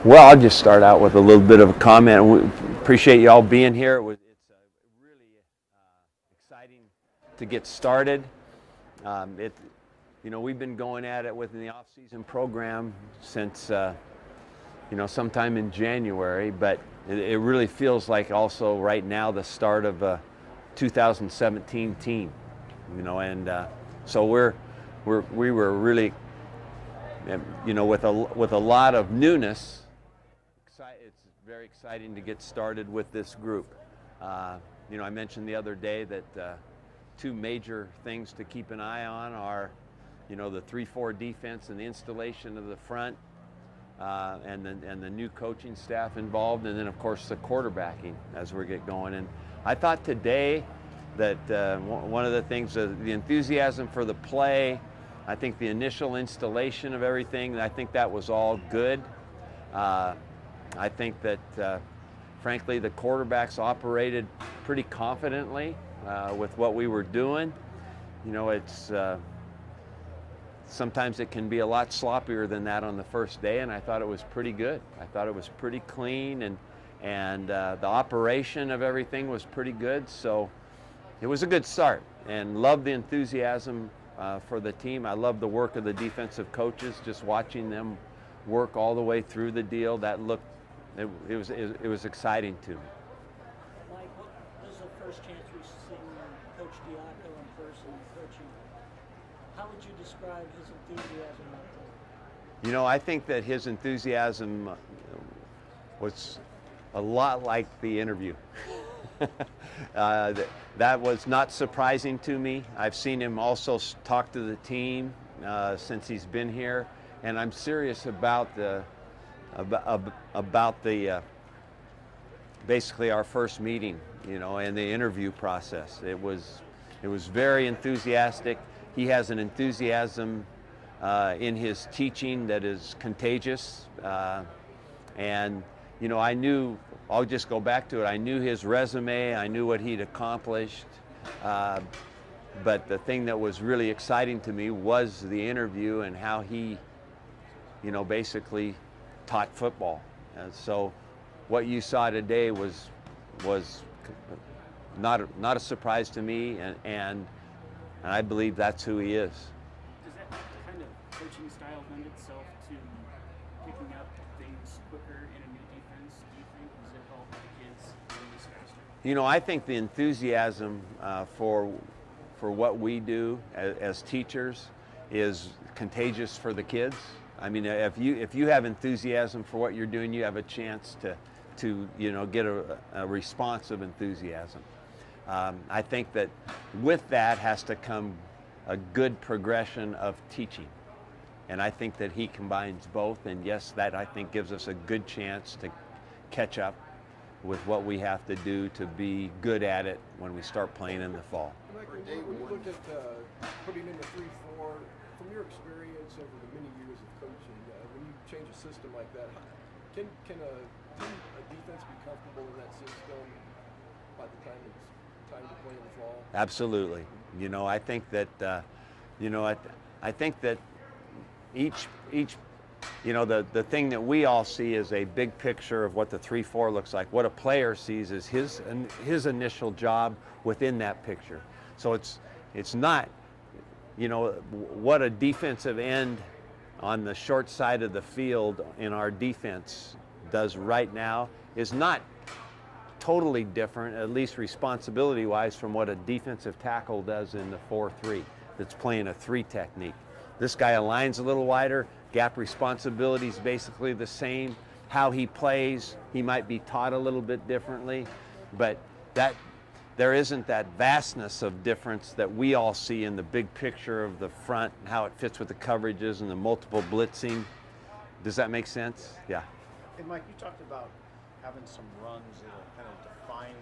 Well, I'll just start out with a little bit of a comment. We appreciate you all being here. It's really exciting to get started. Um, it, we've been going at it within the off-season program since, sometime in January, but it really feels like also right now the start of a 2017 team, and so we were really, with a lot of newness. It's very exciting to get started with this group. I mentioned the other day that two major things to keep an eye on are, the 3-4 defense and the installation of the front, and the new coaching staff involved, and then of course the quarterbacking as we get going. And I thought today that one of the things, the enthusiasm for the play, I think the initial installation of everything, I think that was all good. I think that, frankly, the quarterbacks operated pretty confidently with what we were doing. It's sometimes it can be a lot sloppier than that on the first day, and I thought it was pretty good. I thought it was pretty clean, and the operation of everything was pretty good. So it was a good start, and love the enthusiasm for the team. I love the work of the defensive coaches, just watching them work all the way through the deal. It was exciting to me. Mike, this is the first chance we've seen Coach Diaco in person coaching. How would you describe his enthusiasm out there? I think that his enthusiasm was a lot like the interview. That was not surprising to me. I've seen him also talk to the team since he's been here, and I'm serious about the basically our first meeting, and the interview process. It was very enthusiastic. He has an enthusiasm in his teaching that is contagious, and I knew, I'll just go back to it, I knew his resume, I knew what he'd accomplished, but the thing that was really exciting to me was the interview and how he basically taught football. And so what you saw today was not a surprise to me, and I believe that's who he is. Does that kind of coaching style lend itself to picking up things quicker in a new defense, do you think? Does it help the kids learn this faster? I think the enthusiasm for what we do as teachers is contagious for the kids. I mean, if you have enthusiasm for what you're doing, you have a chance to get a response of enthusiasm. I think that with that has to come a good progression of teaching. And I think that he combines both, and yes, that I think gives us a good chance to catch up with what we have to do to be good at it when we start playing in the fall. Mike, when you looked at putting in the 3-4, from your experience over the many years of coaching, when you change a system like that, can a defense be comfortable in that system by the time it's time to play in the fall? Absolutely. I think that I think that each the thing that we all see is a big picture of what the 3-4 looks like. What a player sees is his initial job within that picture. So it's not what a defensive end on the short side of the field in our defense does right now is not totally different, at least responsibility-wise, from what a defensive tackle does in the 4-3 that's playing a 3 technique. This guy aligns a little wider, gap responsibility is basically the same. How he plays, he might be taught a little bit differently, but there isn't that vastness of difference that we all see in the big picture of the front and how it fits with the coverages and the multiple blitzing. Does that make sense? Yeah. Hey, Mike, you talked about having some runs that are kind of defining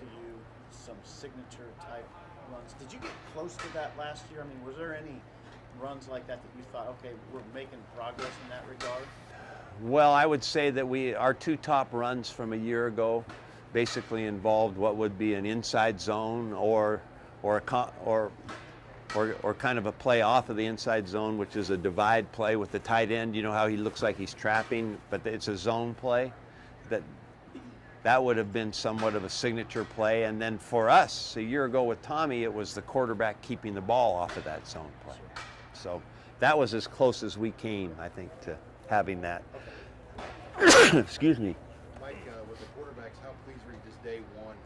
to you, some signature type runs. Did you get close to that last year? I mean, was there any runs like that you thought, okay, we're making progress in that regard? Well, I would say that our 2 top runs from a year ago basically involved what would be an inside zone or or kind of a play off of the inside zone, which is a divide play with the tight end. You know how he looks like he's trapping, but it's a zone play. That would have been somewhat of a signature play. And then for us, a year ago with Tommy, it was the quarterback keeping the ball off of that zone play. So that was as close as we came, I think, to having that. Excuse me. Mike, with the quarterbacks, how pleased were you just day one?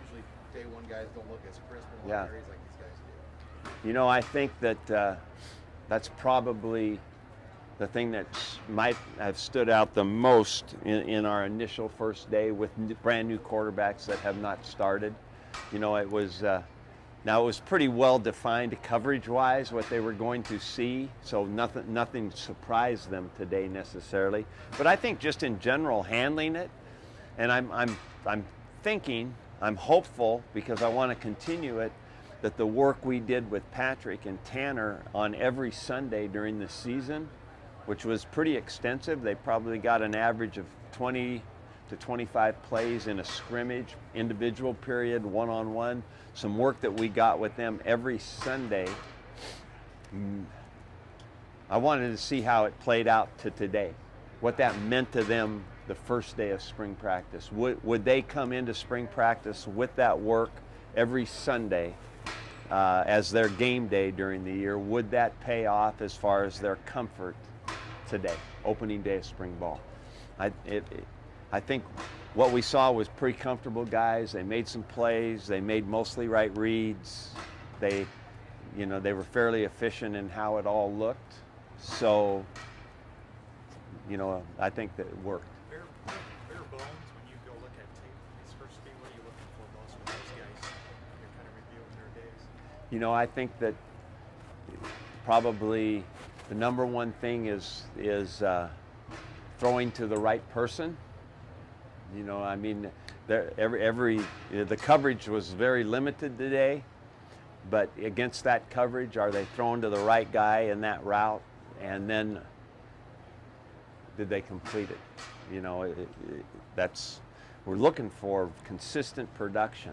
Usually day one guys don't look as crisp in a lot of areas like these guys do. You know, I think that that's probably the thing that might have stood out the most in our initial first day with brand new quarterbacks that have not started. You know, it was now it was pretty well defined coverage-wise what they were going to see, so nothing surprised them today necessarily. But I think just in general handling it, and I'm thinking, I'm hopeful because I want to continue it, that the work we did with Patrick and Tanner on every Sunday during the season, which was pretty extensive. They probably got an average of 20 to 25 plays in a scrimmage, individual period, one-on-one. Some work that we got with them every Sunday. I wanted to see how it played out to today, what that meant to them the first day of spring practice. Would they come into spring practice with that work every Sunday as their game day during the year? Would that pay off as far as their comfort today, opening day of spring ball? I think what we saw was pretty comfortable guys. They made some plays. They made mostly right reads. They were fairly efficient in how it all looked. So, I think that it worked. Bare bones, when you go look at tape this first game, what are you looking for most with those guys? You're kind of reviewing their days. I think that probably the number one thing is throwing to the right person. The coverage was very limited today, but against that coverage, are they throwing to the right guy in that route? And then did they complete it? We're looking for consistent production.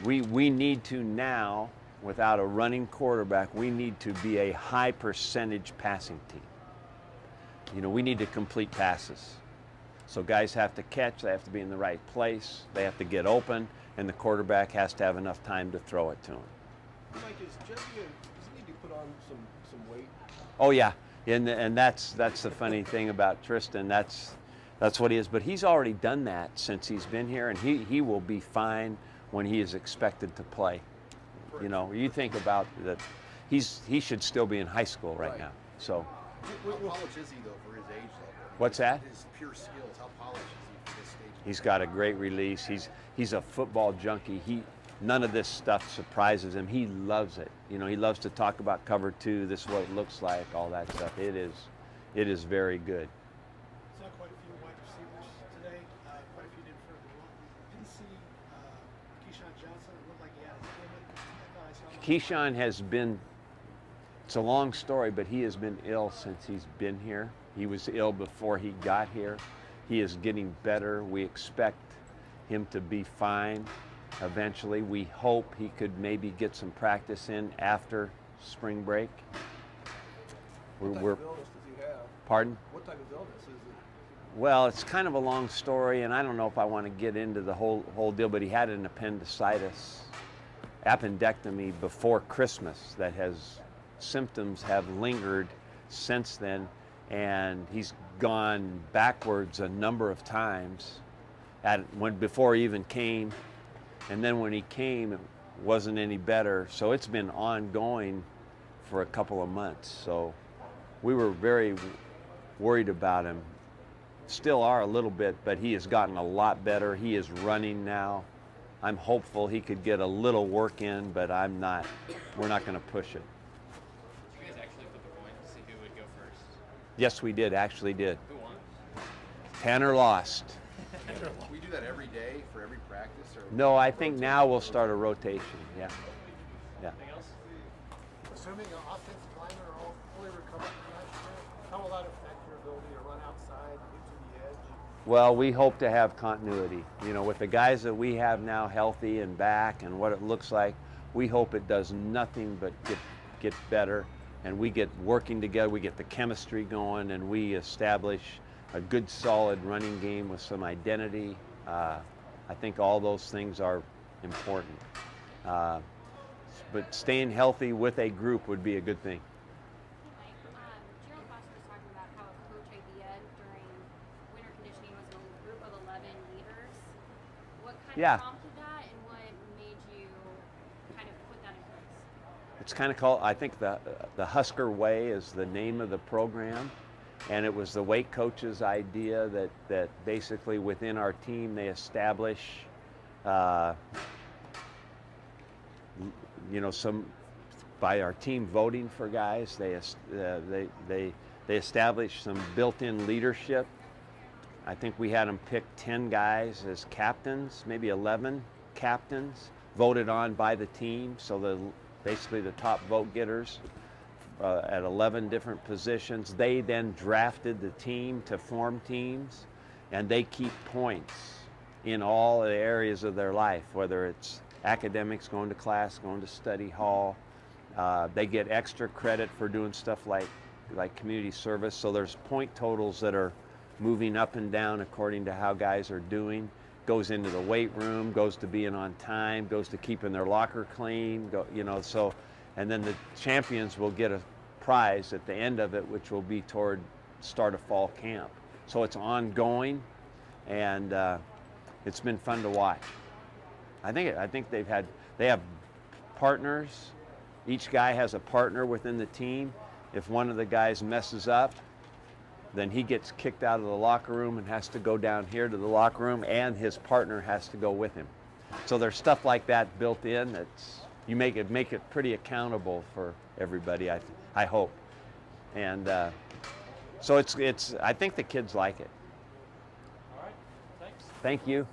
We need to now, without a running quarterback, we need to be a high percentage passing team. We need to complete passes. So guys have to catch, they have to be in the right place, they have to get open, and the quarterback has to have enough time to throw it to him. Mike, does he need to put on some weight? Oh yeah, and that's the funny thing about Tristan. That's what he is. But he's already done that since he's been here, and he will be fine when he is expected to play. You think about that. He should still be in high school right now. So. How polished is he though for his age level? What's that? His pure skills. How polished is he for this stage? He's got a great release. He's a football junkie. None of this stuff surprises him. He loves it. He loves to talk about cover two. This is what it looks like. All that stuff. It is very good. Saw quite a few wide receivers today. Quite a few did for the run. Didn't see Keyshawn Johnson. It looked like he had his helmet. Keyshawn has been. It's a long story, but he has been ill since he's been here. He was ill before he got here. He is getting better. We expect him to be fine eventually. We hope he could maybe get some practice in after spring break. What type of illness does he have? Pardon? What type of illness is it? Well, it's kind of a long story, and I don't know if I want to get into the whole deal, but he had an appendicitis, appendectomy before Christmas that symptoms have lingered since then, and he's gone backwards a number of times before he even came, and then when he came it wasn't any better, so it's been ongoing for a couple of months. So we were very worried about him, still are a little bit, but he has gotten a lot better. He is running now. I'm hopeful he could get a little work in, but we're not going to push it. Did you guys actually flip a coin to see who would go first? Yes, we actually did. Who won? Tanner lost. We do that every day for every practice, or No, I think now we'll start a rotation. Yeah. Anything else? Assuming your offensive linemen are all fully recovered from last year, how will that affect your ability to run outside, get to the edge? Well, we hope to have continuity. With the guys that we have now healthy and back and what it looks like, we hope it does nothing but get better, and we get working together, we get the chemistry going, and we establish a good solid running game with some identity. I think all those things are important. But staying healthy with a group would be a good thing. Gerald Foster was talking about how a coach idea during winter conditioning was a group of 11 leaders. What kind of prompted that, and what made you kind of put that in place? It's kind of called, I think the Husker Way is the name of the program, and it was the weight coach's idea that basically within our team they establish some, by our team voting for guys, they establish some built-in leadership. I think we had them pick 10 guys as captains, maybe 11 captains, voted on by the team. So basically the top vote getters at 11 different positions. They then drafted the team to form teams, and they keep points in all the areas of their life, whether it's academics, going to class, going to study hall. They get extra credit for doing stuff like community service. So there's point totals that are moving up and down according to how guys are doing. Goes into the weight room, goes to being on time, goes to keeping their locker clean, so, and then the champions will get a prize at the end of it, which will be toward start of fall camp. So it's ongoing, and it's been fun to watch. I think they have partners. Each guy has a partner within the team. If one of the guys messes up, then he gets kicked out of the locker room and has to go down here to the locker room, and his partner has to go with him. So there's stuff like that built in that's, you make it pretty accountable for everybody, I hope. And so it's I think the kids like it. All right, thanks. Thank you.